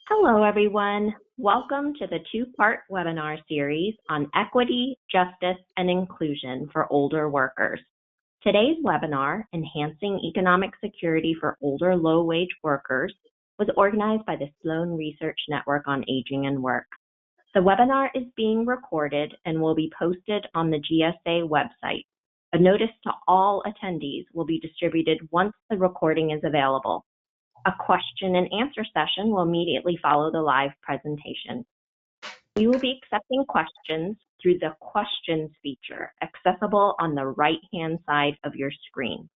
Hello, everyone. Welcome to the two-part webinar series on equity, justice, and inclusion for older workers. Today's webinar, Enhancing Economic Security for Older Low-Wage Workers, was organized by the Sloan Research Network on Aging and Work. The webinar is being recorded and will be posted on the GSA website. A notice to all attendees will be distributed once the recording is available. A question and answer session will immediately follow the live presentation. We will be accepting questions through the questions feature accessible on the right-hand side of your screen.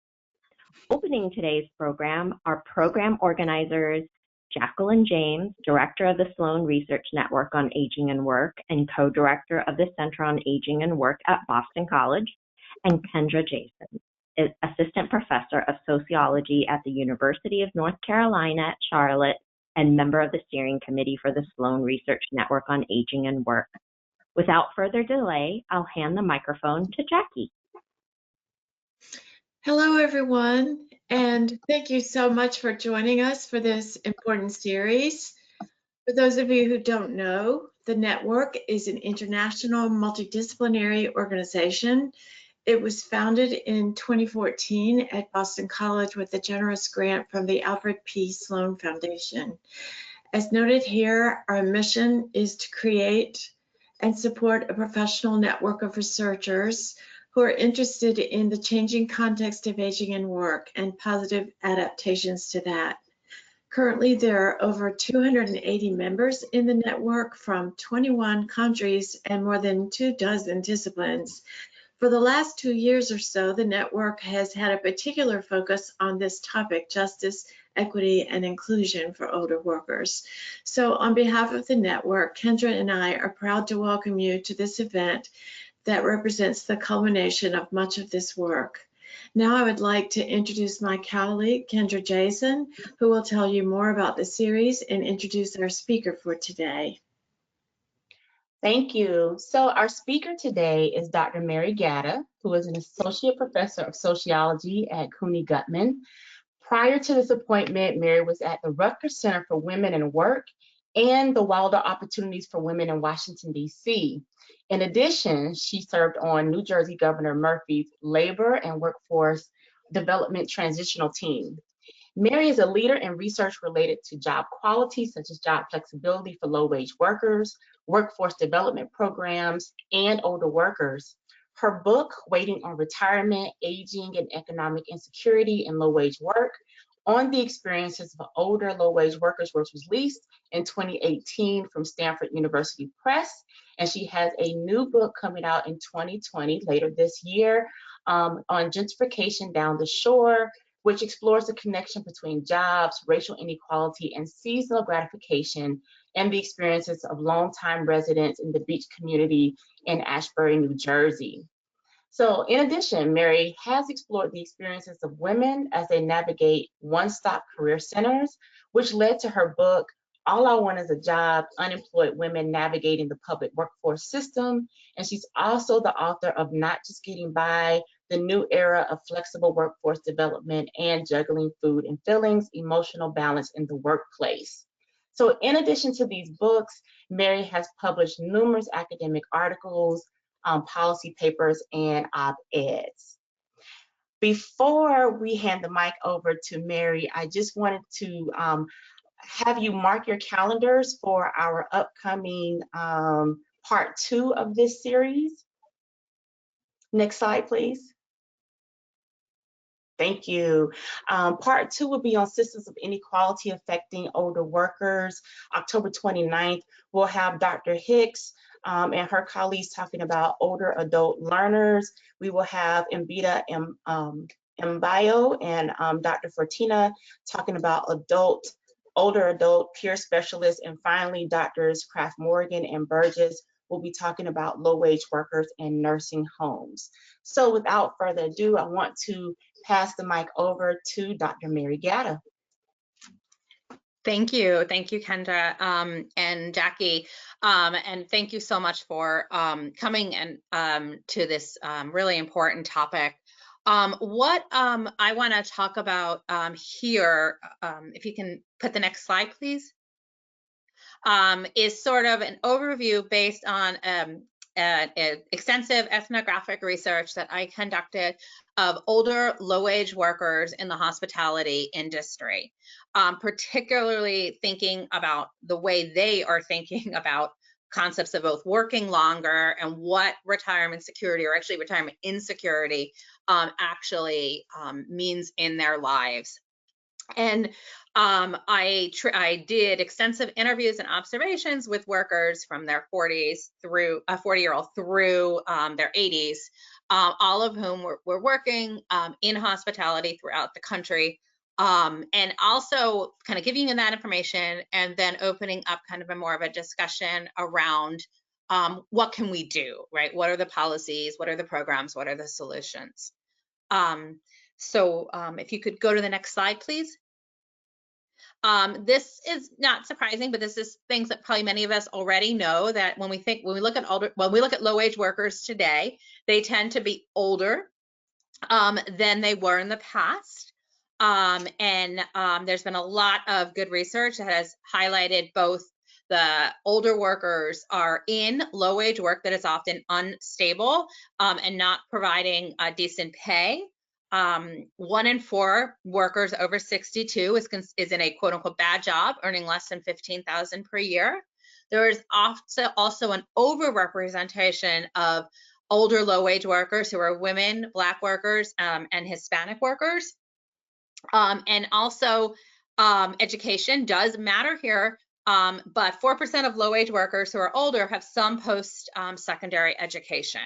Opening today's program are program organizers Jacqueline James, Director of the Sloan Research Network on Aging and Work and Co-Director of the Center on Aging and Work at Boston College, and Kendra Jason, is Assistant Professor of Sociology at the University of North Carolina at Charlotte and member of the Steering Committee for the Sloan Research Network on Aging and Work. Without further delay, I'll hand the microphone to Jackie. Hello, everyone, and thank you so much for joining us for this important series. For those of you who don't know, the network is an international multidisciplinary organization. It was founded in 2014 at Boston College with a generous grant from the Alfred P. Sloan Foundation. As noted here, our mission is to create and support a professional network of researchers who are interested in the changing context of aging and work and positive adaptations to that. Currently, there are over 280 members in the network from 21 countries and more than 24 disciplines. For the last 2 years or so, the network has had a particular focus on this topic, justice, equity, and inclusion for older workers. So on behalf of the network, Kendra and I are proud to welcome you to this event that represents the culmination of much of this work. Now I would like to introduce my colleague, Kendra Jason, who will tell you more about the series and introduce our speaker for today. Thank you. So our speaker today is Dr. Mary Gatta, who is an associate professor of sociology at CUNY Gutman. Prior to this appointment, Mary was at the Rutgers Center for Women and Work and the Wilder Opportunities for Women in Washington, D.C. In addition, she served on New Jersey Governor Murphy's Labor and Workforce Development Transitional Team. Mary is a leader in research related to job quality, such as job flexibility for low-wage workers, workforce development programs, and older workers. Her book, Waiting on Retirement, Aging and Economic Insecurity in Low-Wage Work, on the experiences of older low-wage workers, was released in 2018 from Stanford University Press, and she has a new book coming out in 2020, later this year, on gentrification down the shore, which explores the connection between jobs, racial inequality, and seasonal gratification, and the experiences of longtime residents in the beach community in Ashbury, New Jersey. So in addition, Mary has explored the experiences of women as they navigate one-stop career centers, which led to her book, All I Want is a Job, Unemployed Women Navigating the Public Workforce System. And she's also the author of Not Just Getting By, The New Era of Flexible Workforce Development and Juggling Food and Feelings, Emotional Balance in the Workplace. So in addition to these books, Mary has published numerous academic articles, policy papers, and op-eds. Before we hand the mic over to Mary, I just wanted to have you mark your calendars for our upcoming part 2 of this series. Next slide, please. Thank you. Part 2 will be on systems of inequality affecting older workers. October 29th, we'll have Dr. Hicks and her colleagues talking about older adult learners. We will have Mbita Mbayo and Dr. Fortina talking about older adult peer specialists. And finally, Drs. Kraft Morgan and Burgess will be talking about low-wage workers in nursing homes. So without further ado, I want to pass the mic over to Dr. Mary Gatta. Thank you, Kendra and Jackie, and thank you so much for coming and to this really important topic. What I want to talk about here, if you can put the next slide, please. is sort of an overview based on extensive ethnographic research that I conducted of older low-wage workers in the hospitality industry, particularly thinking about the way they are thinking about concepts of both working longer and what retirement security, or actually retirement insecurity, actually means in their lives. And I did extensive interviews and observations with workers from their 40s through 40-year-old through their 80s, all of whom were working in hospitality throughout the country, and also kind of giving you that information and then opening up kind of a more of a discussion around what can we do, right? What are the policies? What are the programs? What are the solutions? So if you could go to the next slide, please. This is not surprising, but this is things that probably many of us already know, that when we look at low-wage workers today, they tend to be older than they were in the past. There's been a lot of good research that has highlighted both the older workers are in low-wage work that is often unstable and not providing decent pay. 1 in 4 workers over 62 is in a quote unquote bad job, earning less than $15,000 per year. There is also an overrepresentation of older low-wage workers who are women, Black workers, and Hispanic workers. And also education does matter here, but 4% of low-wage workers who are older have some post-secondary education.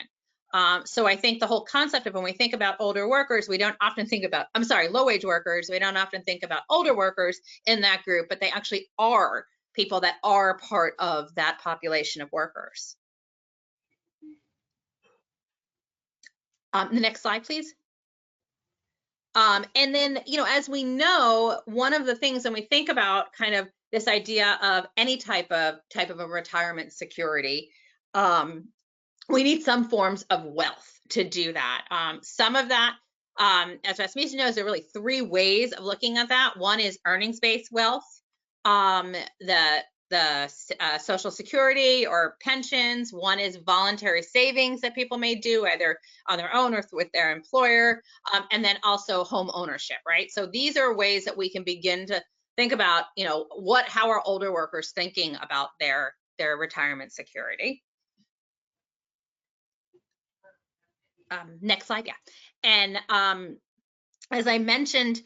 So I think the whole concept of when we think about older workers, we don't often think about, low-wage workers, we don't often think about older workers in that group, but they actually are people that are part of that population of workers. The next slide, please. And then, as we know, one of the things when we think about kind of this idea of any type of a retirement security, we need some forms of wealth to do that. Some of that, as Rasmussen knows, there are really 3 ways of looking at that. One is earnings-based wealth, the Social Security or pensions. One is voluntary savings that people may do either on their own or with their employer, and then also home ownership, right? So these are ways that we can begin to think about, how are older workers thinking about their retirement security. Next slide, yeah. And as I mentioned,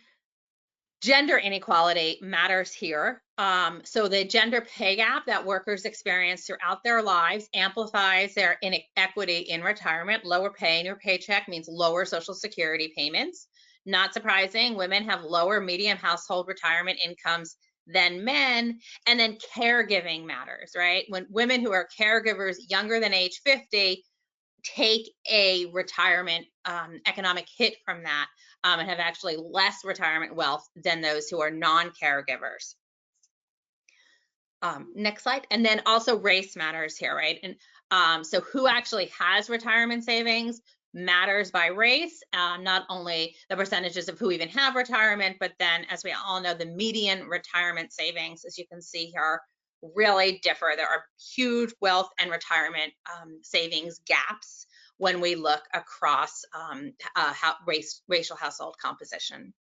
gender inequality matters here. So the gender pay gap that workers experience throughout their lives amplifies their inequity in retirement. Lower pay in your paycheck means lower Social Security payments. Not surprising, women have lower median household retirement incomes than men. And then caregiving matters, right? When women who are caregivers younger than age 50 take a retirement economic hit from that, and have actually less retirement wealth than those who are non-caregivers. Next slide. And then also race matters here, right? And so who actually has retirement savings matters by race, not only the percentages of who even have retirement, but then, as we all know, the median retirement savings, as you can see here, really differ. There are huge wealth and retirement savings gaps when we look across racial household composition.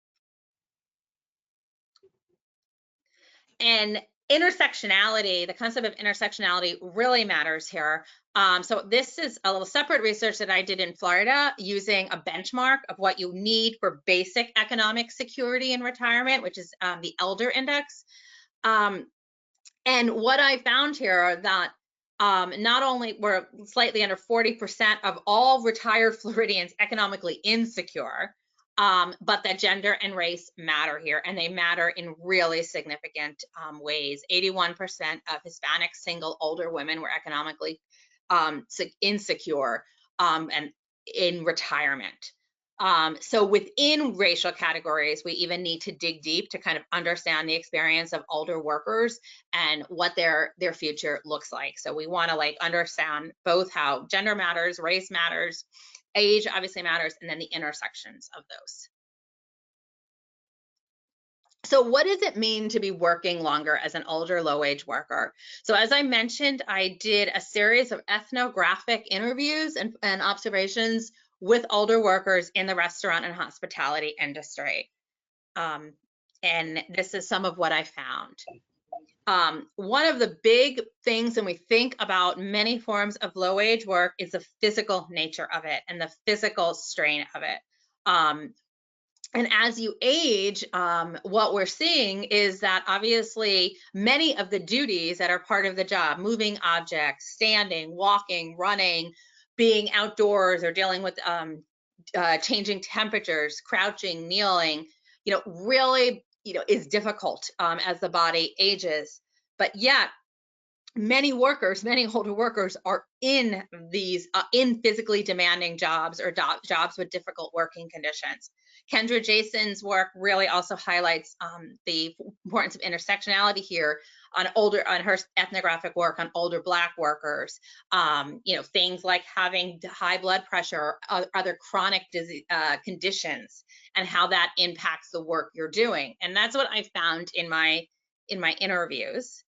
And intersectionality, the concept of intersectionality really matters here. So this is a little separate research that I did in Florida using a benchmark of what you need for basic economic security in retirement, which is the Elder Index. And what I found here are that not only were slightly under 40% of all retired Floridians economically insecure, but that gender and race matter here, and they matter in really significant ways. 81% of Hispanic single older women were economically insecure and in retirement. So within racial categories, we even need to dig deep to kind of understand the experience of older workers and what their future looks like. So we want to understand both how gender matters, race matters, age obviously matters, and then the intersections of those. So what does it mean to be working longer as an older low-wage worker? So as I mentioned, I did a series of ethnographic interviews and observations with older workers in the restaurant and hospitality industry. And this is some of what I found. One of the big things when we think about many forms of low-wage work is the physical nature of it and the physical strain of it. And as you age, what we're seeing is that obviously many of the duties that are part of the job, moving objects, standing, walking, running, being outdoors, or dealing with changing temperatures, crouching, kneeling, really, is difficult as the body ages. But yet, many older workers are in these in physically demanding jobs or jobs with difficult working conditions. Kendra Jason's work really also highlights the importance of intersectionality here on her ethnographic work on older Black workers. Things like having high blood pressure or other chronic disease, conditions, and how that impacts the work you're doing. And that's what I found in my interviews.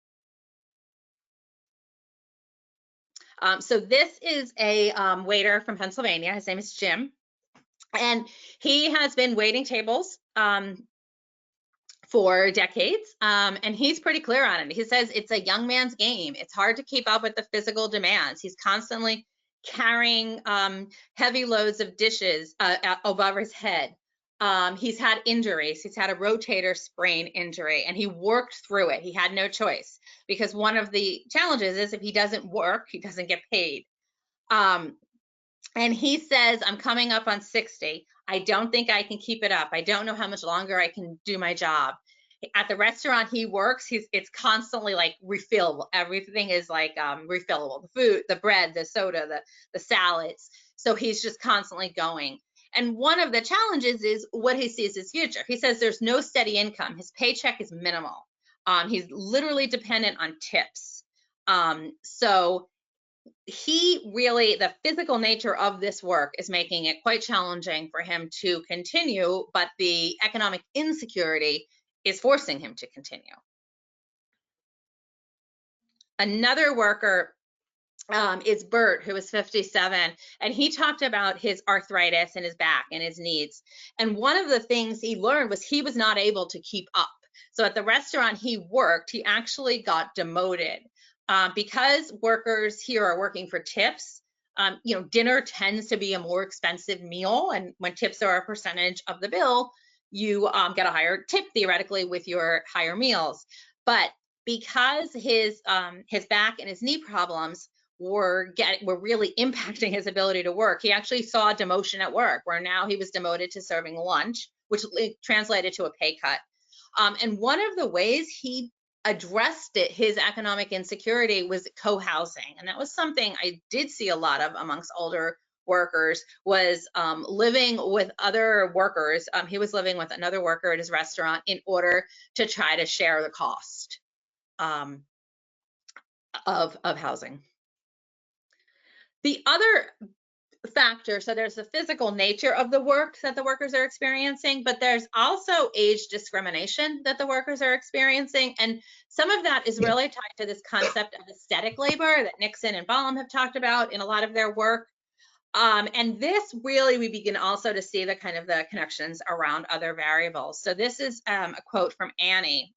So this is a waiter from Pennsylvania. His name is Jim, and he has been waiting tables for decades, and he's pretty clear on it. He says it's a young man's game. It's hard to keep up with the physical demands. He's constantly carrying heavy loads of dishes above his head. He's had injuries. He's had a rotator sprain injury, and he worked through it. He had no choice, because one of the challenges is if he doesn't work, he doesn't get paid. And he says, I'm coming up on 60. I don't think I can keep it up. I don't know how much longer I can do my job. At the restaurant he works, it's constantly like refillable. Everything is like refillable. The food, the bread, the soda, the salads. So he's just constantly going. And one of the challenges is what he sees his future. He says there's no steady income. His paycheck is minimal. He's literally dependent on tips. So the physical nature of this work is making it quite challenging for him to continue, but the economic insecurity is forcing him to continue. Another worker is Bert, who is 57, and he talked about his arthritis in his back and his knees. And one of the things he learned was he was not able to keep up. So at the restaurant he worked, he actually got demoted. Because workers here are working for tips, dinner tends to be a more expensive meal, and when tips are a percentage of the bill, you get a higher tip theoretically with your higher meals. But because his back and his knee problems were really impacting his ability to work, he actually saw a demotion at work, where now he was demoted to serving lunch, which translated to a pay cut. And one of the ways he addressed his economic insecurity, was co-housing. And that was something I did see a lot of amongst older workers, was living with other workers. He was living with another worker at his restaurant in order to try to share the cost of housing. The other factor, so there's the physical nature of the work that the workers are experiencing, but there's also age discrimination that the workers are experiencing. And some of that is really tied to this concept of aesthetic labor that Nixon and Baum have talked about in a lot of their work. And this really, we begin also to see the kind of the connections around other variables. So this is a quote from Annie.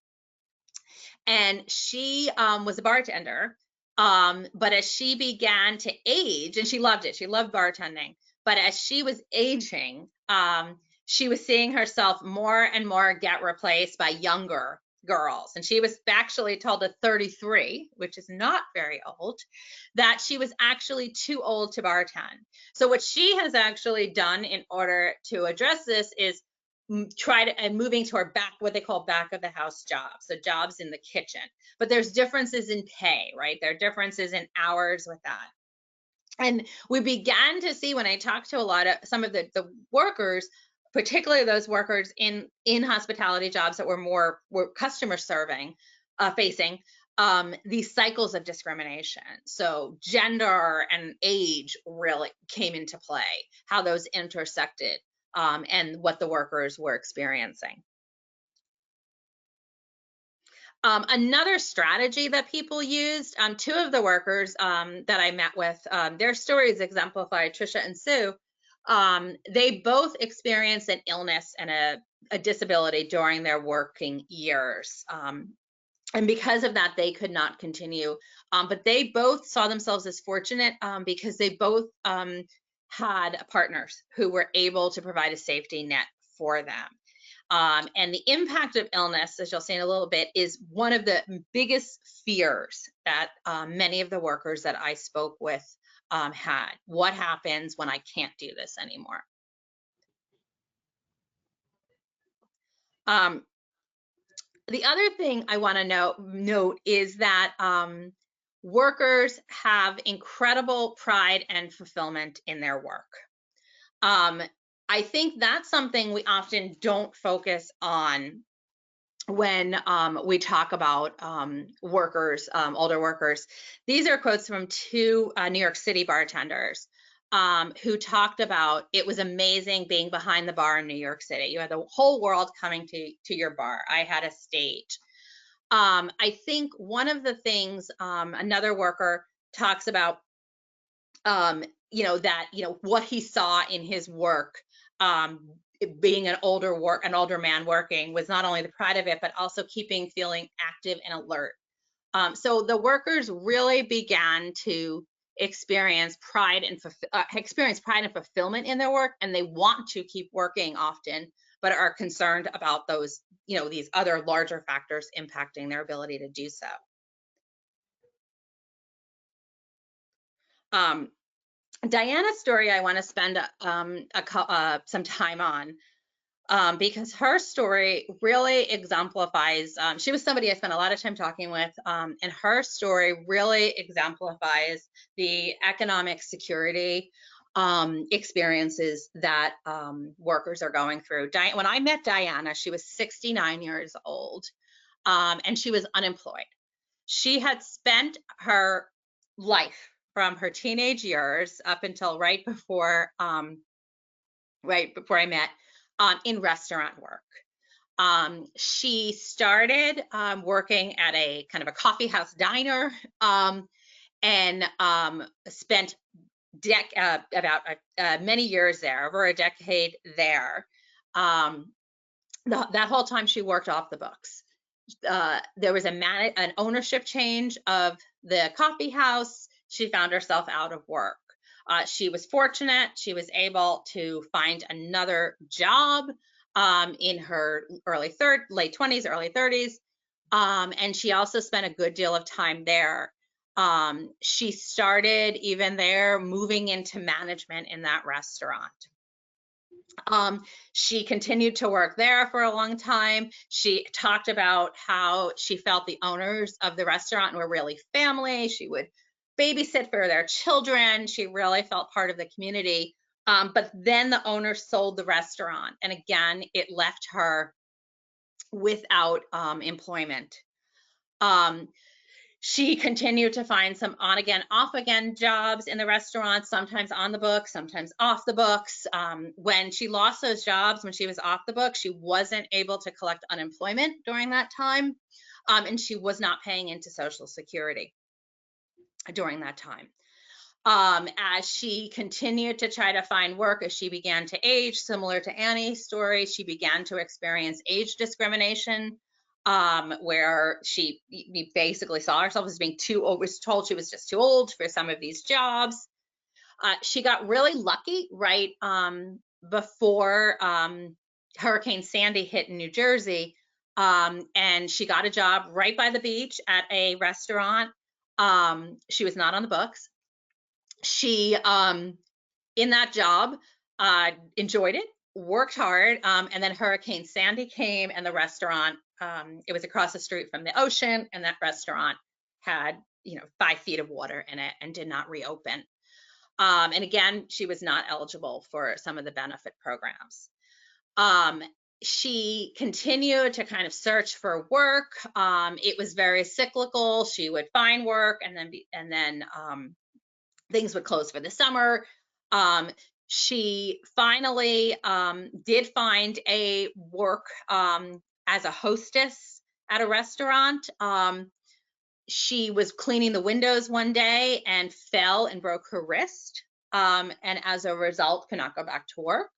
And she was a bartender. But as she began to age, and she loved it, she loved bartending, but as she was aging, she was seeing herself more and more get replaced by younger girls. And she was actually told at 33, which is not very old, that she was actually too old to bartend. So what she has actually done in order to address this is moving to our what they call back of the house jobs, so jobs in the kitchen. But there's differences in pay, right? There are differences in hours with that. And we began to see, when I talked to some of the workers, particularly those workers in hospitality jobs that were customer facing, these cycles of discrimination. So gender and age really came into play, how those intersected. And what the workers were experiencing. Another strategy that people used, two of the workers that I met with, their stories exemplify, Trisha and Sue. They both experienced an illness and a disability during their working years. And because of that, they could not continue. But they both saw themselves as fortunate because they both had partners who were able to provide a safety net for them. And the impact of illness, as you'll see in a little bit, is one of the biggest fears that many of the workers that I spoke with had. What happens when I can't do this anymore? The other thing I want to note is that workers have incredible pride and fulfillment in their work. I think that's something we often don't focus on when we talk about workers, older workers. These are quotes from two New York City bartenders who talked about it was amazing being behind the bar in New York City. You had the whole world coming to your bar. I had a stage. I think one of the things another worker talks about, what he saw in his work, being an older man working, was not only the pride of it, but also feeling active and alert. So the workers really began to experience pride and fulfillment in their work, and they want to keep working often, but are concerned about those, these other larger factors impacting their ability to do so. Dianna's story I want to spend some time on because her story really exemplifies, she was somebody I spent a lot of time talking with, and her story really exemplifies the economic security experiences that workers are going through. When I met Dianna, she was 69 years old, and she was unemployed. She had spent her life from her teenage years up until right before I met in restaurant work. She started working at a kind of a coffee house diner and spent about many years there, over a decade there. That whole time she worked off the books. There was an ownership change of the coffee house. She found herself out of work. She was fortunate. She was able to find another job in her late 20s, early 30s. And she also spent a good deal of time there. She started even there moving into management in that restaurant. She continued to work there for a long time. She talked about how she felt the owners of the restaurant were really family. She would babysit for their children. She really felt part of the community. But then the owner sold the restaurant, and again, it left her without employment. She continued to find some on again, off again jobs in the restaurant, sometimes on the books, sometimes off the books. When she lost those jobs, when she was off the books, she wasn't able to collect unemployment during that time, and she was not paying into Social Security during that time. As she continued to try to find work, as she began to age, similar to Annie's story, she began to experience age discrimination, where she basically saw herself as being too old, was told she was just too old for some of these jobs. She got really lucky right before Hurricane Sandy hit in New Jersey, and she got a job right by the beach at a restaurant. She was not on the books. She, in that job, enjoyed it, worked hard, and then Hurricane Sandy came, and the restaurant, it was across the street from the ocean, and that restaurant had 5 feet of water in it and did not reopen. And again, she was not eligible for some of the benefit programs. She continued to kind of search for work. It was very cyclical. She would find work, and then things would close for the summer. She finally did find a work as a hostess at a restaurant. She was cleaning the windows one day and fell and broke her wrist, and as a result could not go back to work.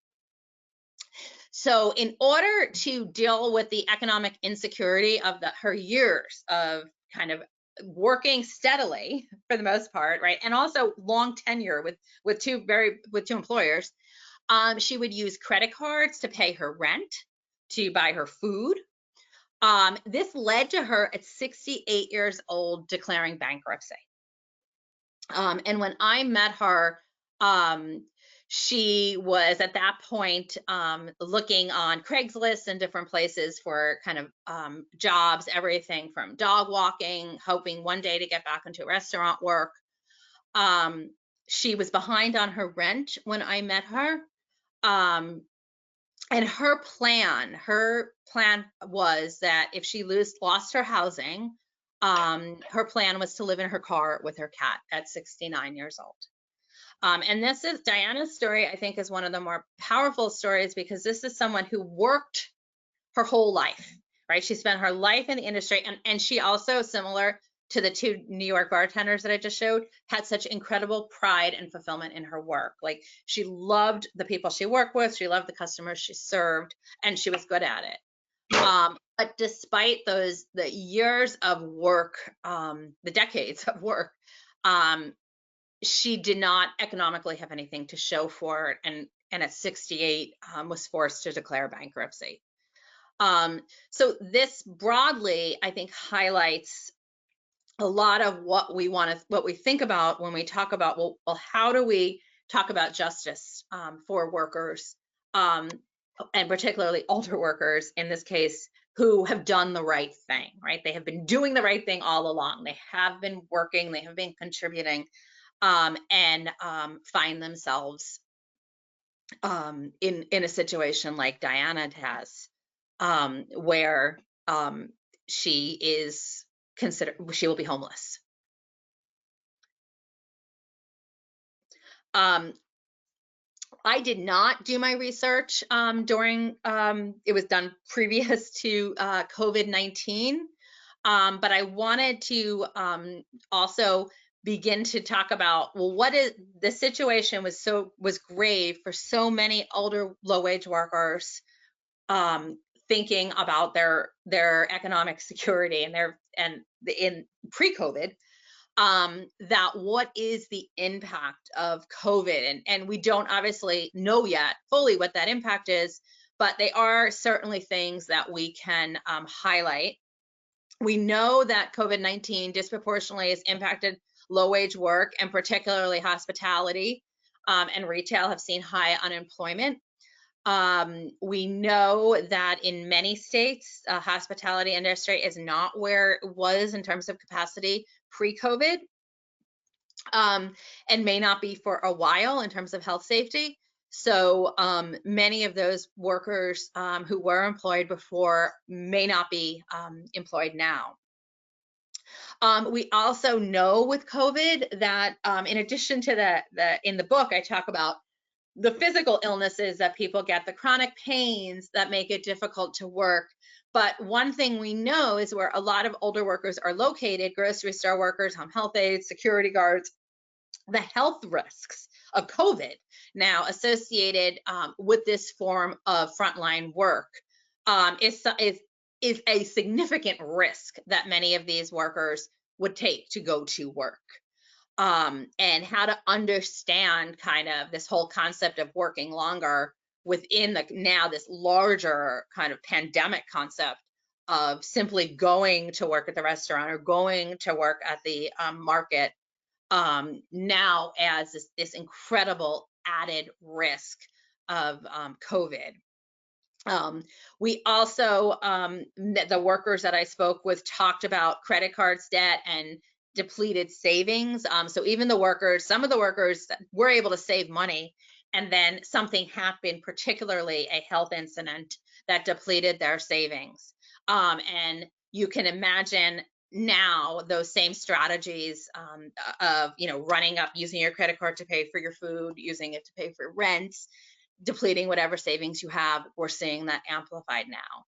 So in order to deal with the economic insecurity of her years of kind of working steadily for the most part, right, and also long tenure with two employers, she would use credit cards to pay her rent, to buy her food. This led to her at 68 years old declaring bankruptcy. And when I met her, she was at that point looking on Craigslist and different places for kind of jobs, everything from dog walking, hoping one day to get back into restaurant work. She was behind on her rent when I met her. And her plan was that if she lost her housing, her plan was to live in her car with her cat at 69 years old. And this is Dianna's story, I think, is one of the more powerful stories, because this is someone who worked her whole life, right? She spent her life in the industry, and she also, similar to the two New York bartenders that I just showed, had such incredible pride and fulfillment in her work. Like, she loved the people she worked with, she loved the customers she served, and she was good at it. But despite the years of work, the decades of work, she did not economically have anything to show for it, and at 68 was forced to declare bankruptcy. So this broadly, I think, highlights a lot of what we think about when we talk about, well, how do we talk about justice for workers, and particularly older workers in this case, who have done the right thing, right? They have been doing the right thing all along. They have been working, they have been contributing, and find themselves in a situation like Dianna has, where she will be homeless. I did not do my research during, it was done previous to COVID-19, but I wanted to also begin to talk about, well, what is the situation was grave for so many older low-wage workers, thinking about their economic security and in pre-COVID, that what is the impact of COVID, and we don't obviously know yet fully what that impact is, but they are certainly things that we can highlight. We know that COVID-19 disproportionately has impacted low-wage work, and particularly hospitality and retail have seen high unemployment. We know that in many states, hospitality industry is not where it was in terms of capacity pre-COVID, and may not be for a while in terms of health safety. So many of those workers who were employed before may not be employed now. We also know with COVID that in addition to in the book, I talk about the physical illnesses that people get, the chronic pains that make it difficult to work. But one thing we know is where a lot of older workers are located, grocery store workers, home health aides, security guards, the health risks of COVID now associated with this form of frontline work is a significant risk that many of these workers would take to go to work. And how to understand kind of this whole concept of working longer within this larger kind of pandemic concept of simply going to work at the restaurant or going to work at the market, now as this incredible added risk of COVID. We also, the workers that I spoke with talked about credit cards debt and depleted savings. So even some of the workers were able to save money, and then something happened, particularly a health incident that depleted their savings. And you can imagine now those same strategies of running up, using your credit card to pay for your food, using it to pay for rent, depleting whatever savings you have. We're seeing that amplified now.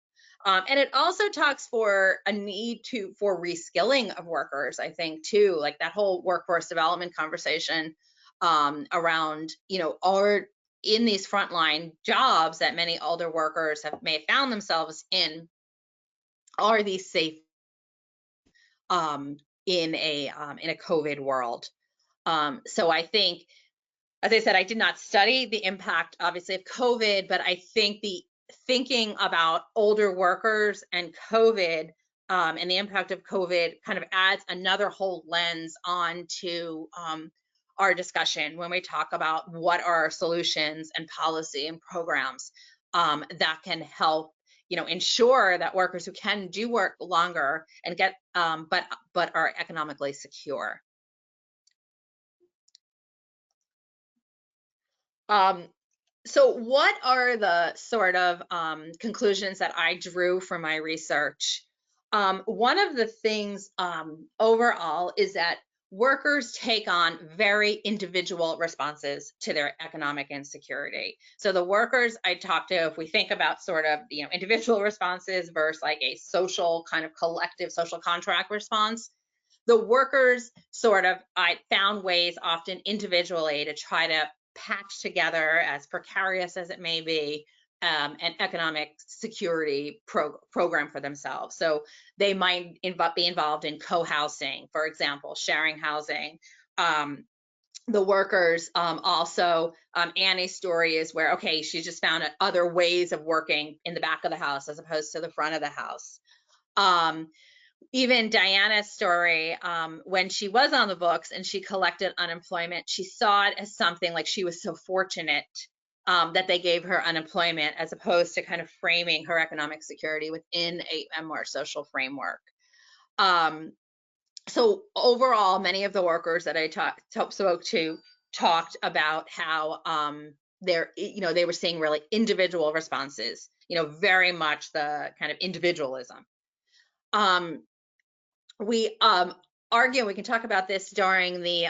And it also talks for a need for reskilling of workers, I think, too, like that whole workforce development conversation around, are in these frontline jobs that many older workers may have found themselves in, are these safe in a COVID world? So I think, as I said, I did not study the impact, obviously, of COVID, but I think the thinking about older workers and COVID and the impact of COVID kind of adds another whole lens onto our discussion when we talk about what are our solutions and policy and programs that can help, ensure that workers who can do work longer and get, but are economically secure. So what are the sort of conclusions that I drew from my research? One of the things overall is that workers take on very individual responses to their economic insecurity. So the workers I talked to, if we think about sort of, individual responses versus like a social kind of collective social contract response, the workers I found ways often individually to try to patch together, as precarious as it may be, an economic security program for themselves. So they might be involved in co-housing, for example, sharing housing. The workers also, Annie's story is where, okay, she just found other ways of working in the back of the house as opposed to the front of the house. Even Dianna's story, when she was on the books and she collected unemployment, she saw it as something like she was so fortunate that they gave her unemployment, as opposed to kind of framing her economic security within a more social framework. So overall, many of the workers that I spoke to talked about how they were seeing really individual responses, very much the kind of individualism. We argue, we can talk about this during the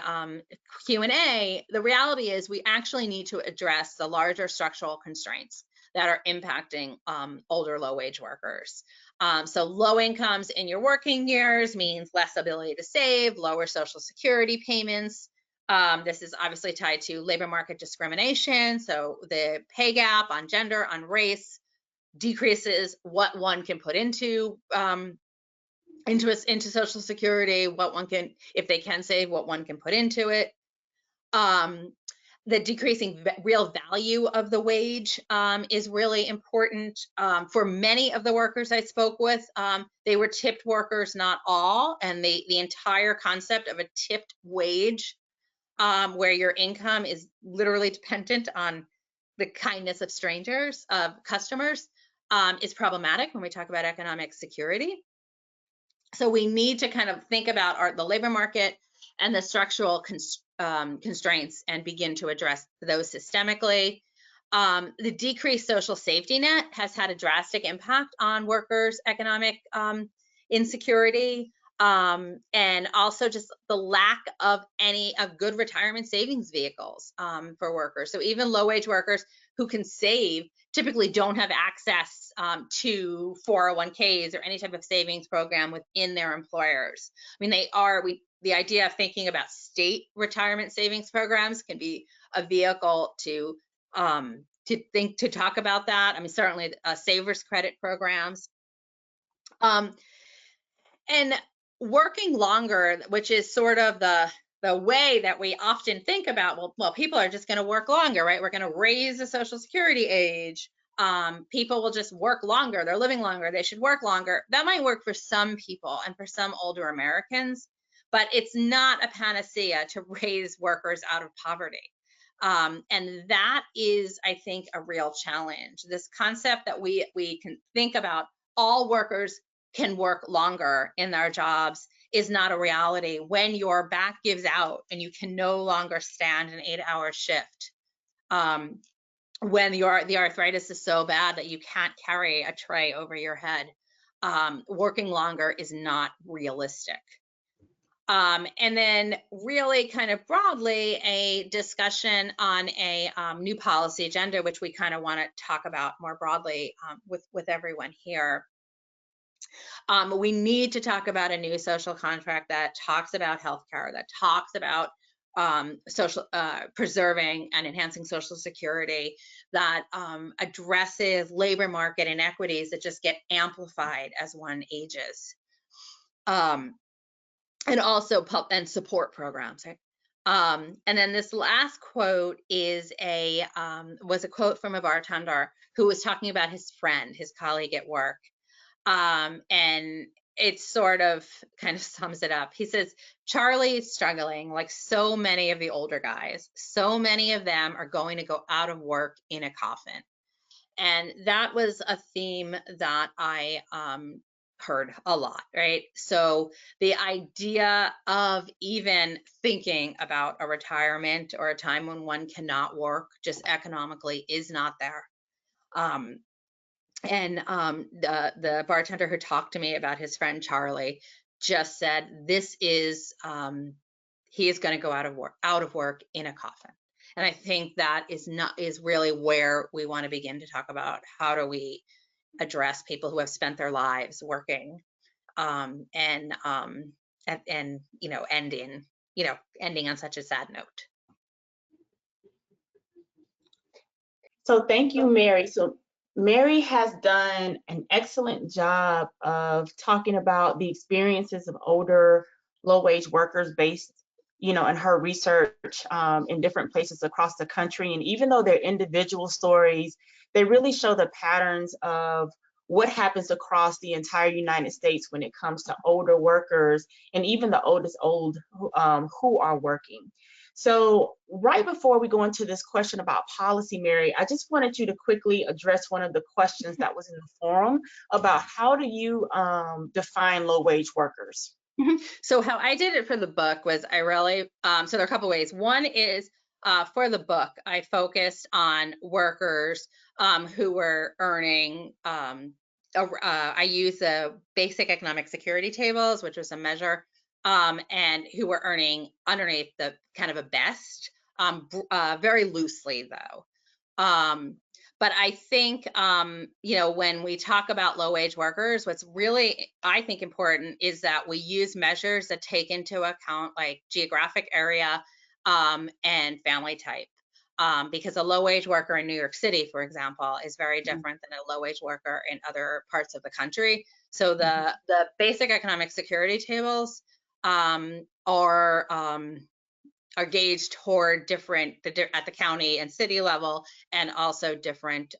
Q&A, the reality is we actually need to address the larger structural constraints that are impacting older low-wage workers. So low incomes in your working years means less ability to save, lower Social Security payments. This is obviously tied to labor market discrimination. So the pay gap on gender, on race, decreases what one can put into Social Security, what one can, if they can save, what one can put into it. The decreasing real value of the wage is really important. For many of the workers I spoke with, they were tipped workers, not all, and the entire concept of a tipped wage, where your income is literally dependent on the kindness of strangers, of customers, is problematic when we talk about economic security. So we need to kind of think about the labor market and the structural constraints and begin to address those systemically. The decreased social safety net has had a drastic impact on workers' economic insecurity, and also just the lack of good retirement savings vehicles for workers. So even low-wage workers who can save typically don't have access to 401ks or any type of savings program within their employers. I mean, the idea of thinking about state retirement savings programs can be a vehicle to talk about that. I mean, certainly savers credit programs. And working longer, which is sort of the way that we often think about, well, people are just going to work longer, right? We're going to raise the Social Security age. People will just work longer. They're living longer. They should work longer. That might work for some people and for some older Americans, but it's not a panacea to raise workers out of poverty. And that is, I think, a real challenge. This concept that we can think about all workers can work longer in their jobs is not a reality when your back gives out and you can no longer stand an 8-hour shift. When the arthritis is so bad that you can't carry a tray over your head, working longer is not realistic. And then really kind of broadly, a discussion on a new policy agenda, which we kind of want to talk about more broadly with everyone here. We need to talk about a new social contract that talks about healthcare, that talks about preserving and enhancing social security, that addresses labor market inequities that just get amplified as one ages, and also and support programs. Right? And then this last quote is was a quote from a bartender who was talking about his friend, his colleague at work. And it sort of kind of sums it up. He says, Charlie is struggling like so many of the older guys. So many of them are going to go out of work in a coffin. And that was a theme that I heard a lot, right? So the idea of even thinking about a retirement or a time when one cannot work just economically is not there. And the bartender who talked to me about his friend Charlie just said, "This is he is going to go out of work in a coffin." And I think that is really where we want to begin to talk about how do we address people who have spent their lives working, and ending on such a sad note. So thank you, Mary. So Mary has done an excellent job of talking about the experiences of older low-wage workers based, in her research in different places across the country. And even though they're individual stories, they really show the patterns of what happens across the entire United States when it comes to older workers and even the oldest who are working. So right before we go into this question about policy, Mary, I just wanted you to quickly address one of the questions that was in the forum about how do you define low-wage workers? So how I did it for the book was I really, so there are a couple ways. One is for the book, I focused on workers who were earning, I used the basic economic security tables, which was a measure, and who were earning underneath the kind of a best, very loosely though. But I think, when we talk about low-wage workers, what's really, I think, important is that we use measures that take into account like geographic area and family type. Because a low-wage worker in New York City, for example, is very different than a low-wage worker in other parts of the country. So the basic economic security tables are gauged toward different at the county and city level, and also different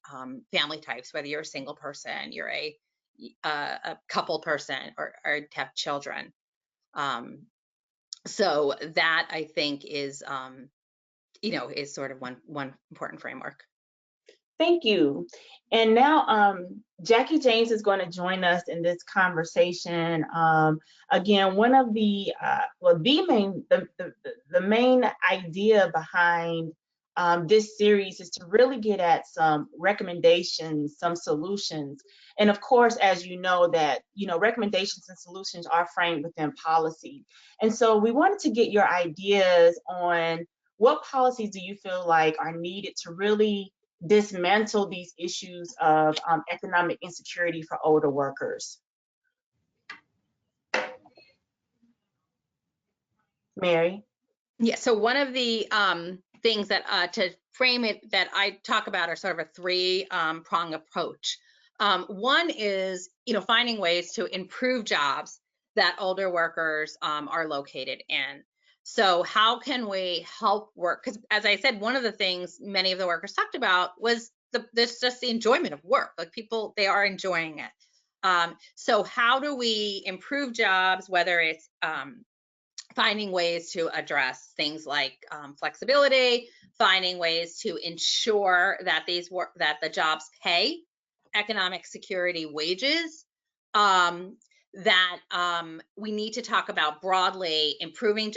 family types, whether you're a single person, you're a couple person, or have children. So that I think is is sort of one important framework. Thank you. And now Jackie James is going to join us in this conversation. Again, one of the the main idea behind this series is to really get at some recommendations, some solutions. And of course, as you know, that recommendations and solutions are framed within policy. And so we wanted to get your ideas on what policies do you feel like are needed to really dismantle these issues of economic insecurity for older workers. Mary? Yeah, so one of the things that to frame it that I talk about are sort of a three-prong approach. One is, finding ways to improve jobs that older workers are located in. So how can we help work? Because as I said, one of the things many of the workers talked about was just the enjoyment of work. Like people, they are enjoying it. So how do we improve jobs, whether it's finding ways to address things like flexibility, finding ways to ensure that that the jobs pay economic security wages, that we need to talk about broadly improving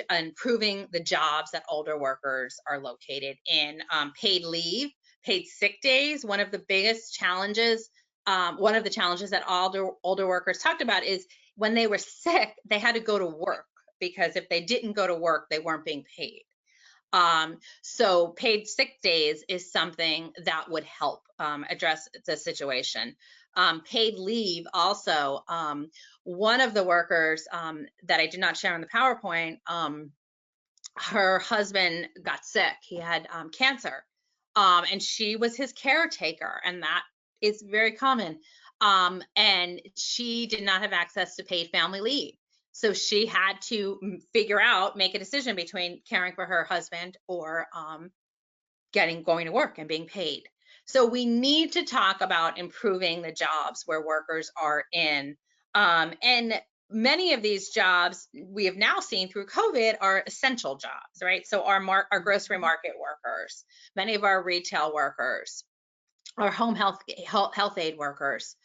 the jobs that older workers are located in. Paid leave, paid sick days. One of the biggest challenges, one of the challenges that older workers talked about is when they were sick, they had to go to work, because if they didn't go to work, they weren't being paid. So paid sick days is something that would help address the situation. Paid leave also. One of the workers that I did not share on the PowerPoint, her husband got sick. He had cancer, and she was his caretaker, and that is very common. And she did not have access to paid family leave. So she had to make a decision between caring for her husband or going to work and being paid. So we need to talk about improving the jobs where workers are in. And many of these jobs we have now seen through COVID are essential jobs, right? So our grocery market workers, many of our retail workers, our home health aid workers.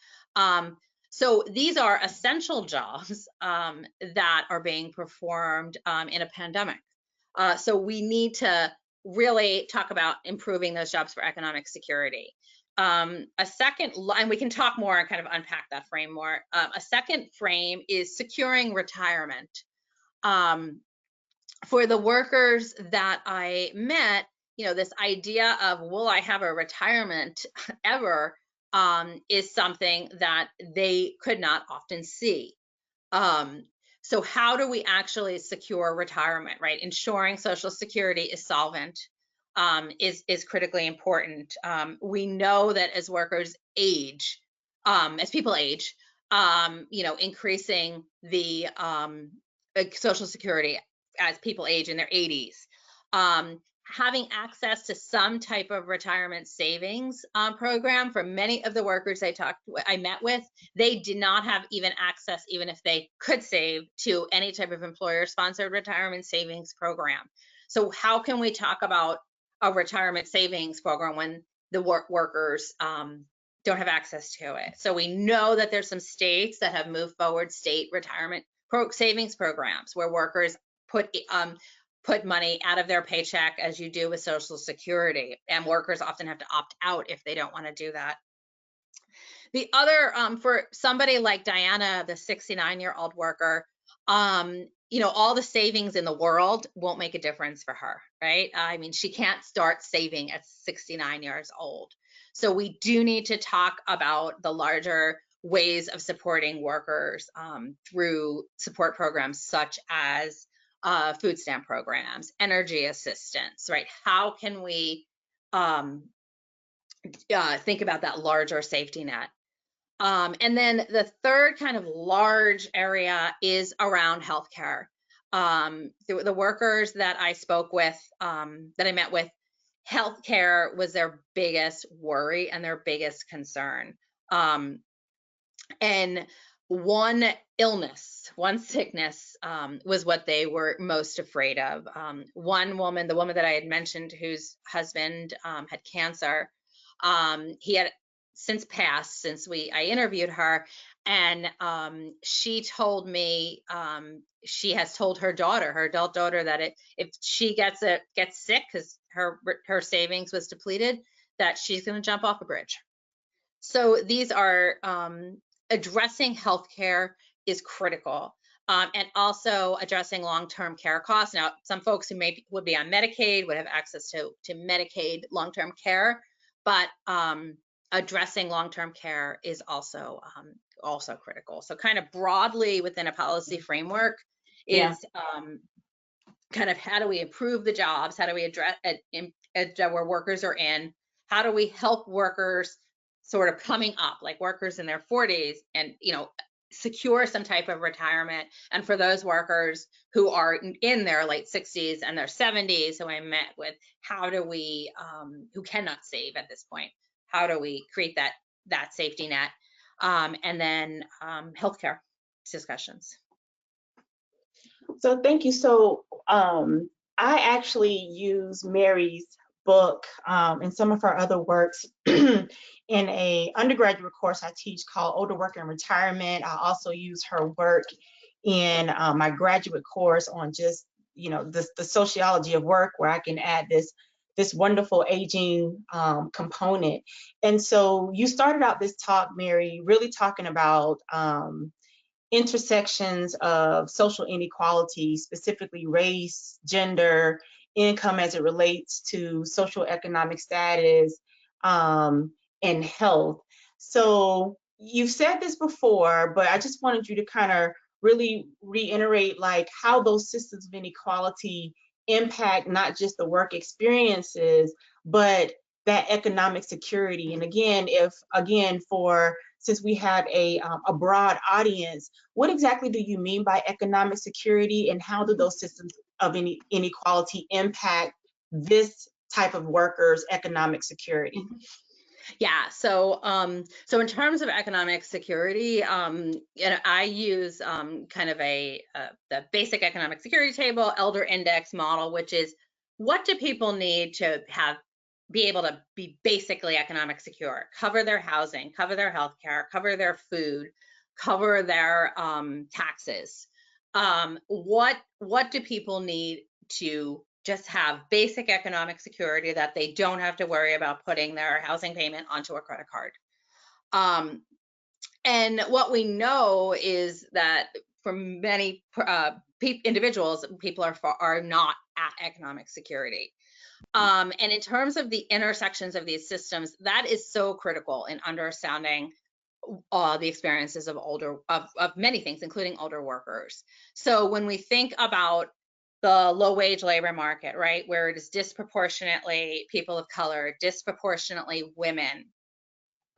So these are essential jobs that are being performed in a pandemic. So we need to really talk about improving those jobs for economic security. A second, and we can talk more and kind of unpack that frame more. A second frame is securing retirement. For the workers that I met, this idea of, will I have a retirement ever, is something that they could not often see. So how do we actually secure retirement, right? Ensuring Social Security is solvent is critically important. We know that as workers age, as people age, increasing the Social Security as people age in their 80s. Having access to some type of retirement savings program. For many of the workers I met with, they did not have even access, even if they could save, to any type of employer-sponsored retirement savings program. So how can we talk about a retirement savings program when the workers don't have access to it? So we know that there's some states that have moved forward state retirement savings programs where workers put money out of their paycheck, as you do with Social Security, and workers often have to opt out if they don't want to do that. The other, for somebody like Diana, the 69-year-old worker, all the savings in the world won't make a difference for her, right? I mean, she can't start saving at 69 years old. So we do need to talk about the larger ways of supporting workers through support programs such as food stamp programs, energy assistance, right? How can we think about that larger safety net? And then the third kind of large area is around healthcare. The workers that I spoke with, that I met with, healthcare was their biggest worry and their biggest concern. And one illness, one sickness was what they were most afraid of. One woman, the woman that I had mentioned whose husband had cancer, he had since passed since I interviewed her, and she told me she has told her adult daughter, that if she gets sick because her savings was depleted, that she's going to jump off a bridge. So these are addressing healthcare is critical, and also addressing long-term care costs. Now, some folks who would be on Medicaid would have access to Medicaid long-term care, but addressing long-term care is also critical. So kind of broadly within a policy framework is kind of, how do we improve the jobs? How do we address where workers are in? How do we help workers sort of coming up, like workers in their 40s, and secure some type of retirement? And for those workers who are in their late 60s and their 70s, who I met with, how do we who cannot save at this point, how do we create that safety net? And then healthcare discussions. So thank you. So I actually use Mary's book and some of her other works in a undergraduate course I teach called Older Worker in Retirement. I also use her work in my graduate course on just the sociology of work, where I can add this wonderful aging component. And so you started out this talk, Mary, really talking about intersections of social inequality, specifically race, gender, income as it relates to social economic status and health. So you've said this before, but I just wanted you to kind of really reiterate like how those systems of inequality impact not just the work experiences, but that economic security. And again, since we have a broad audience, what exactly do you mean by economic security, and how do those systems of inequality impact this type of workers' economic security? Yeah, so so in terms of economic security, I use kind of the basic economic security table, elder index model, which is what do people need to be able to be basically economic secure, cover their housing, cover their health care, cover their food, cover their taxes. What do people need to just have basic economic security that they don't have to worry about putting their housing payment onto a credit card? And what we know is that for many individuals, people are not at economic security. And in terms of the intersections of these systems, that is so critical in understanding the experiences of many things, including older workers. So when we think about the low wage labor market, right, where it is disproportionately people of color, disproportionately women,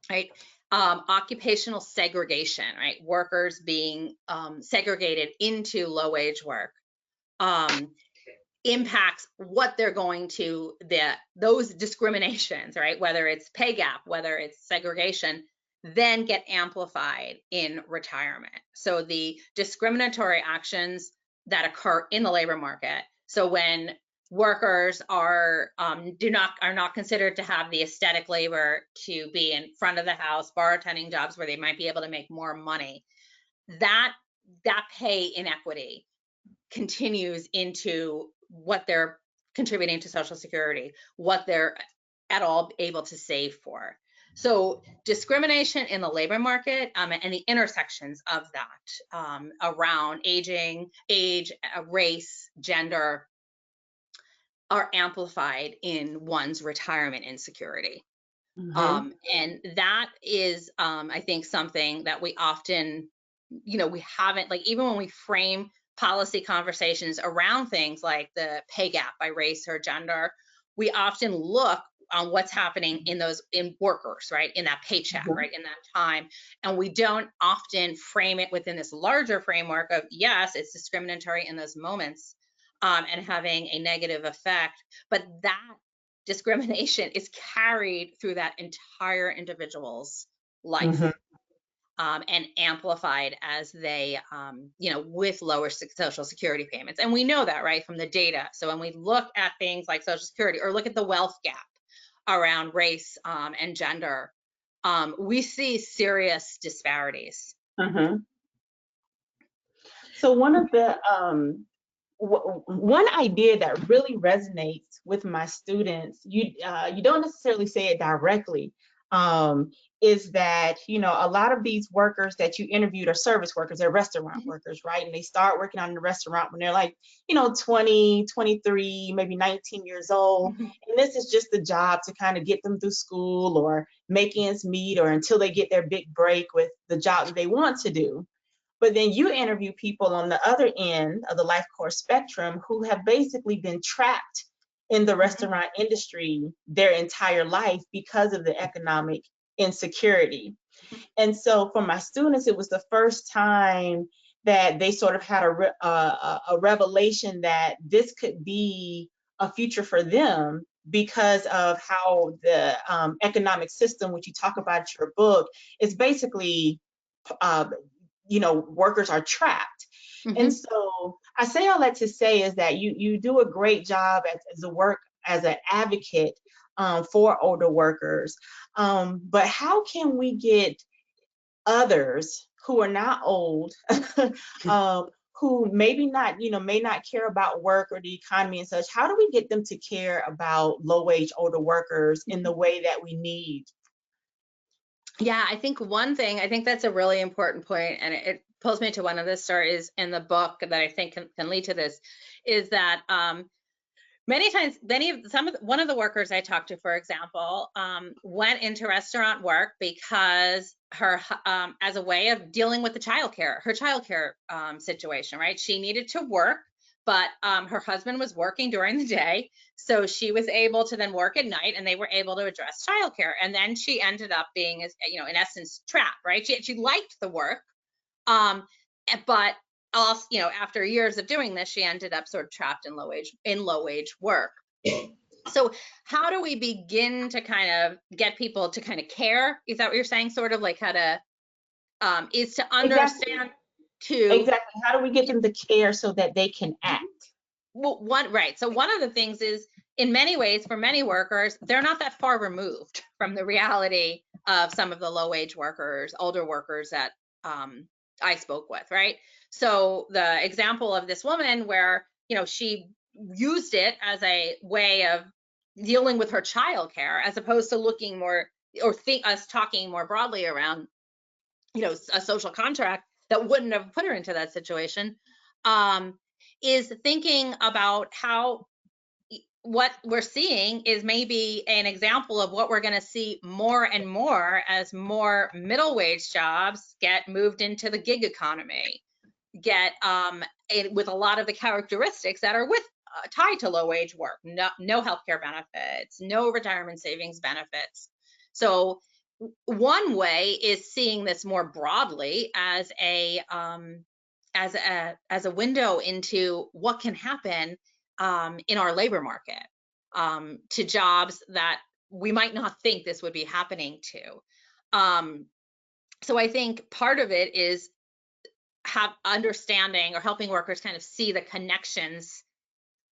right, occupational segregation, right, workers being segregated into low wage work, impacts what they're going to, those discriminations, right, whether it's pay gap, whether it's segregation, then get amplified in retirement. So the discriminatory actions that occur in the labor market. So when workers are not considered to have the aesthetic labor to be in front of the house, bar attending jobs where they might be able to make more money, that pay inequity continues into what they're contributing to Social Security, what they're at all able to save for. So discrimination in the labor market and the intersections of that around age, race, gender are amplified in one's retirement insecurity. Mm-hmm. And that is, I think, something that we often, we haven't, like, even when we frame policy conversations around things like the pay gap by race or gender, we often look on what's happening in workers, right, in that paycheck, Mm-hmm. right, in that time. And we don't often frame it within this larger framework of, yes, it's discriminatory in those moments and having a negative effect, but that discrimination is carried through that entire individual's life. Mm-hmm. And amplified as they, with lower Social Security payments. And we know that, right, from the data. So when we look at things like Social Security or look at the wealth gap around race and gender, we see serious disparities. Mm-hmm. So one of the one idea that really resonates with my students, you don't necessarily say it directly, is that, a lot of these workers that you interviewed are service workers, they're restaurant workers, right? And they start working on the restaurant when they're like, 20, 23, maybe 19 years old. And this is just the job to kind of get them through school or make ends meet, or until they get their big break with the job that they want to do. But then you interview people on the other end of the life course spectrum who have basically been trapped in the restaurant industry their entire life because of the economic insecurity. And so for my students, it was the first time that they sort of had a revelation that this could be a future for them because of how the economic system, which you talk about in your book, is basically workers are trapped. Mm-hmm. And so I say all that to say is that you do a great job as an advocate for older workers. But how can we get others who are not old, who maybe not, may not care about work or the economy and such, how do we get them to care about low-wage older workers in the way that we need? Yeah, I think that's a really important point, and it pulls me to one of the stories in the book that I think can lead to this, is that many times, one of the workers I talked to, for example, went into restaurant work because as a way of dealing with her childcare situation, right? She needed to work, but her husband was working during the day, so she was able to then work at night, and they were able to address childcare. And then she ended up being, in essence, trapped, right? She liked the work, but also, after years of doing this, she ended up sort of trapped in low wage work. So how do we begin to kind of get people to kind of care? Is that what you're saying? Sort of like how to, is to understand Exactly. How do we get them to care so that they can act? Well, right. So one of the things is, in many ways, for many workers, they're not that far removed from the reality of some of the low wage workers, older workers that I spoke with, right? So the example of this woman where, she used it as a way of dealing with her childcare, as opposed to looking more, or talking more broadly around, a social contract that wouldn't have put her into that situation, is thinking about how what we're seeing is maybe an example of what we're going to see more and more as more middle wage jobs get moved into the gig economy, with a lot of the characteristics that are tied to low wage work. No healthcare benefits, no retirement savings benefits. So one way is seeing this more broadly as a window into what can happen in our labor market, to jobs that we might not think this would be happening to. So I think part of it is understanding or helping workers kind of see the connections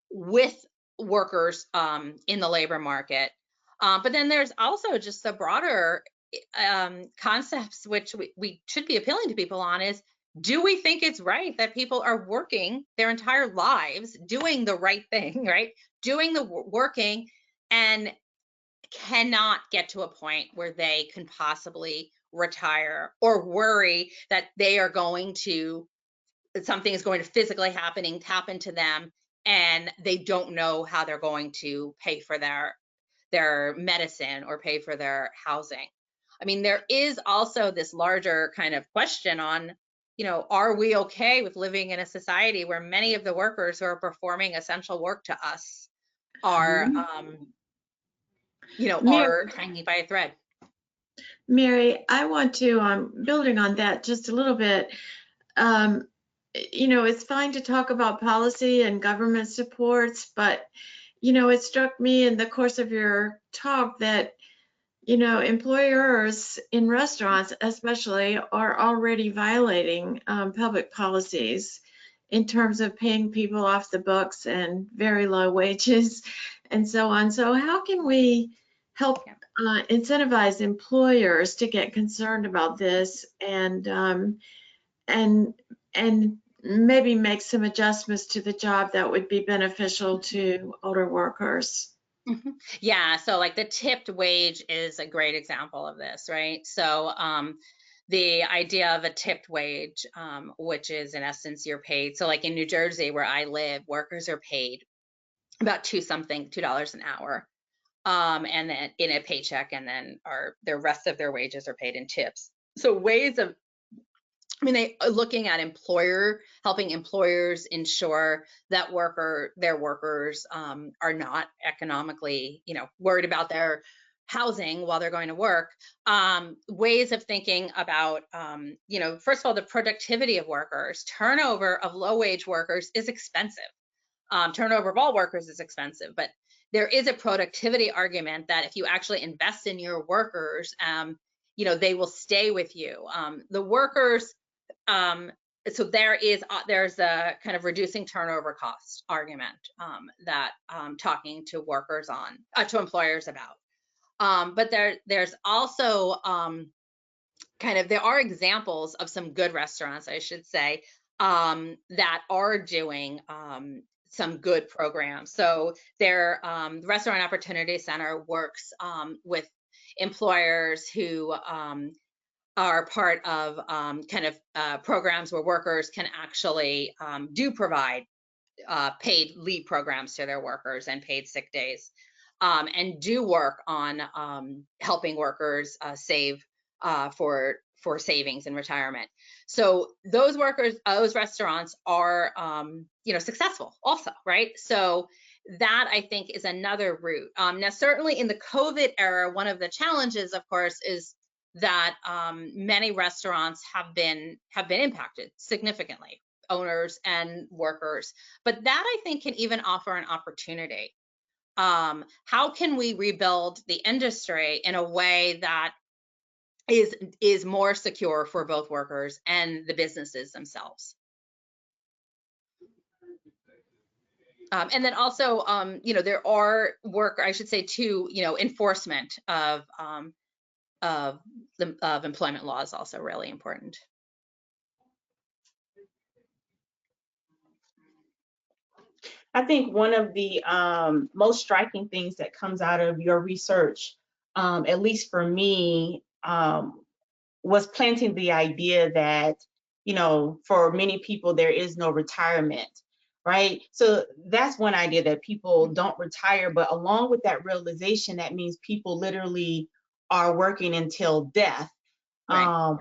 with workers in the labor market. But then there's also just the broader concepts which we should be appealing to people on is, do we think it's right that people are working their entire lives doing the right thing, right? Doing the working, and cannot get to a point where they can possibly retire, or worry that something is going to physically happen to them, and they don't know how they're going to pay for their medicine or pay for their housing. I mean, there is also this larger kind of question on, are we okay with living in a society where many of the workers who are performing essential work to us are, are hanging by a thread? Mary, I want to, building on that just a little bit, it's fine to talk about policy and government supports, but, it struck me in the course of your talk that, employers in restaurants especially are already violating public policies in terms of paying people off the books and very low wages and so on. So how can we help incentivize employers to get concerned about this and maybe make some adjustments to the job that would be beneficial to older workers? Yeah, so like the tipped wage is a great example of this, right? So the idea of a tipped wage, which is in essence you're paid. So like in New Jersey where I live, workers are paid about $2 an hour, and then in a paycheck, and then the rest of their wages are paid in tips. So they are looking at helping employers ensure that their workers are not economically, worried about their housing while they're going to work. Ways of thinking about, first of all, the productivity of workers. Turnover of low wage workers is expensive. Turnover of all workers is expensive, but there is a productivity argument that if you actually invest in your workers, they will stay with you. The workers, so there's a kind of reducing turnover cost argument that talking to workers to employers about. But there's also there are examples of some good restaurants, I should say, that are doing some good programs. So their Restaurant Opportunity Center works with employers who are part of programs where workers can actually do provide paid leave programs to their workers and paid sick days, and do work on helping workers save for savings and retirement. So those workers, those restaurants are, successful also, right? So that, I think, is another route. Now, certainly in the COVID era, one of the challenges, of course, is that many restaurants have been impacted significantly, owners and workers. But that, I think, can even offer an opportunity. How can we rebuild the industry in a way that is more secure for both workers and the businesses themselves? And then also, there are enforcement of employment law is also really important. I think one of the most striking things that comes out of your research, at least for me, was planting the idea that, for many people, there is no retirement, right? So that's one idea, that people don't retire, but along with that realization, that means people literally are working until death. Right.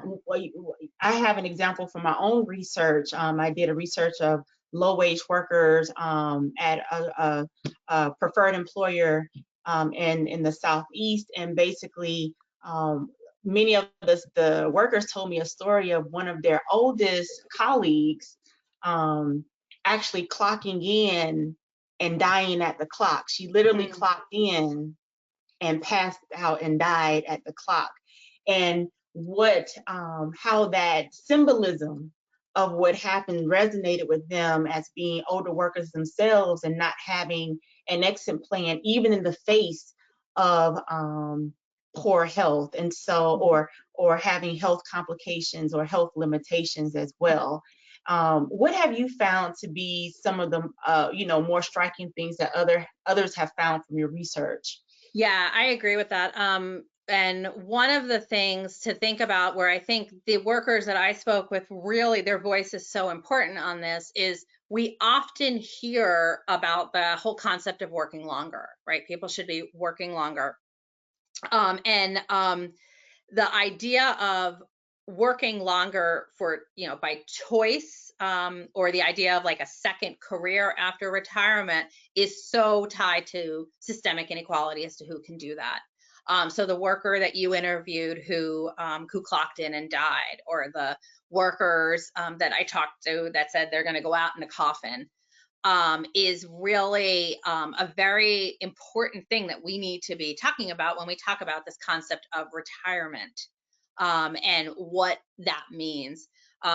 I have an example from my own research. I did a research of low-wage workers at a preferred employer in the Southeast, and basically many of the workers told me a story of one of their oldest colleagues actually clocking in and dying at the clock. She literally clocked in and passed out and died at the clock. And how that symbolism of what happened resonated with them as being older workers themselves and not having an exit plan, even in the face of poor health, and so or having health complications or health limitations as well. What have you found to be some of the more striking things that others have found from your research? Yeah, I agree with that. And one of the things to think about, where I think the workers that I spoke with, really their voice is so important on this, is we often hear about the whole concept of working longer, right? People should be working longer. The idea of working longer for, by choice, or the idea of like a second career after retirement, is so tied to systemic inequality as to who can do that. So the worker that you interviewed who clocked in and died, or the workers that I talked to that said they're going to go out in a coffin, is really a very important thing that we need to be talking about when we talk about this concept of retirement, and what that means.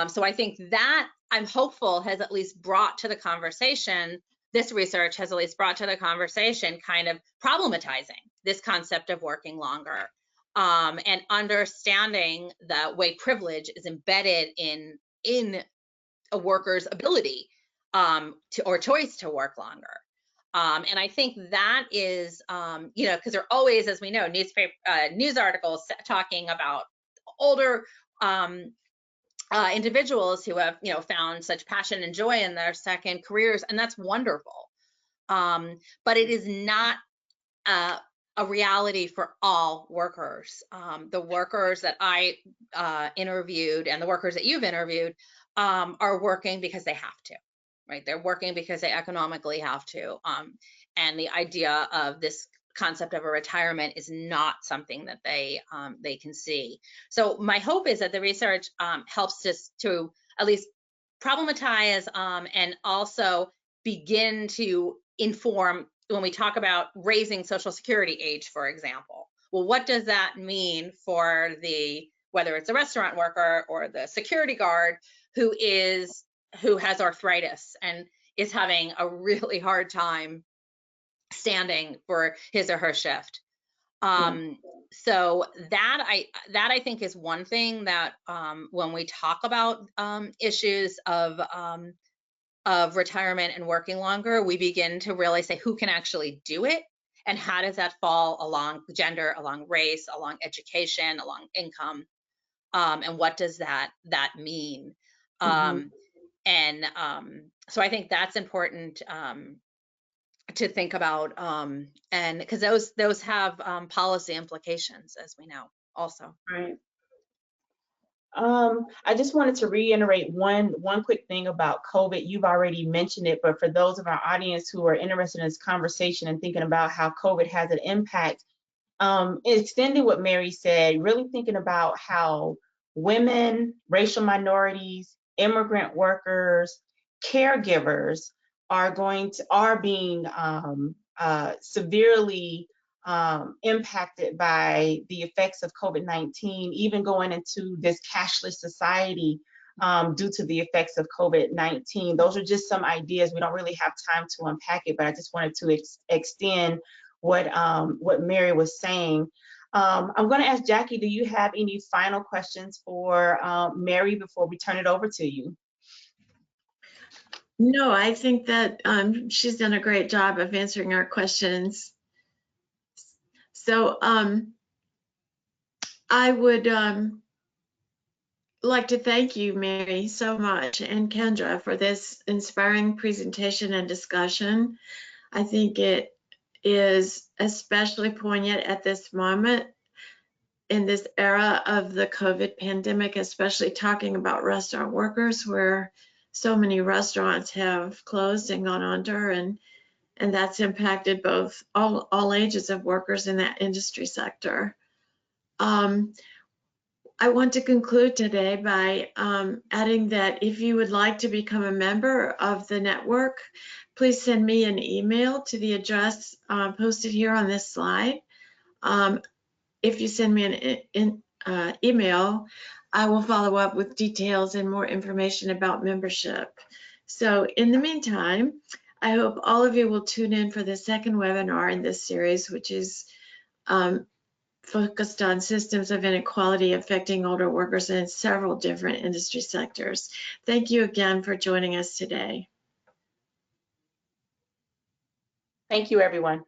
So I think that, I'm hopeful, has at least brought to the conversation, this research has at least brought to the conversation kind of problematizing this concept of working longer, and understanding the way privilege is embedded in a worker's ability or choice to work longer. And I think that is, because there are always, as we know, news articles talking about older individuals who have, found such passion and joy in their second careers, and that's wonderful. But it is not a reality for all workers. The workers that I interviewed and the workers that you've interviewed are working because they have to, right? They're working because they economically have to. And the idea of this concept of a retirement is not something that they can see. So my hope is that the research helps us to at least problematize and also begin to inform when we talk about raising Social Security age, for example. Well, what does that mean for whether it's a restaurant worker or the security guard who has arthritis and is having a really hard time standing for his or her shift? So that I think is one thing that when we talk about issues of retirement and working longer, we begin to really say who can actually do it, and how does that fall along gender, along race, along education, along income, and what does that mean? So I think that's important to think about, and because those have policy implications, as we know, also. Right. I just wanted to reiterate one quick thing about COVID. You've already mentioned it, but for those of our audience who are interested in this conversation and thinking about how COVID has an impact, extending what Mary said, really thinking about how women, racial minorities, immigrant workers, caregivers are being severely impacted by the effects of COVID-19, even going into this cashless society due to the effects of COVID-19. Those are just some ideas. We don't really have time to unpack it, but I just wanted to extend what Mary was saying. I'm going to ask Jackie, do you have any final questions for Mary before we turn it over to you? No, I think that she's done a great job of answering our questions. So I would like to thank you, Mary, so much, and Kendra, for this inspiring presentation and discussion. I think it is especially poignant at this moment in this era of the COVID pandemic, especially talking about restaurant workers, where so many restaurants have closed and gone under, and that's impacted both all ages of workers in that industry sector. I want to conclude today by adding that if you would like to become a member of the network, please send me an email to the address posted here on this slide. If you send me an email, I will follow up with details and more information about membership. So in the meantime, I hope all of you will tune in for the second webinar in this series, which is focused on systems of inequality affecting older workers in several different industry sectors. Thank you again for joining us today. Thank you, everyone.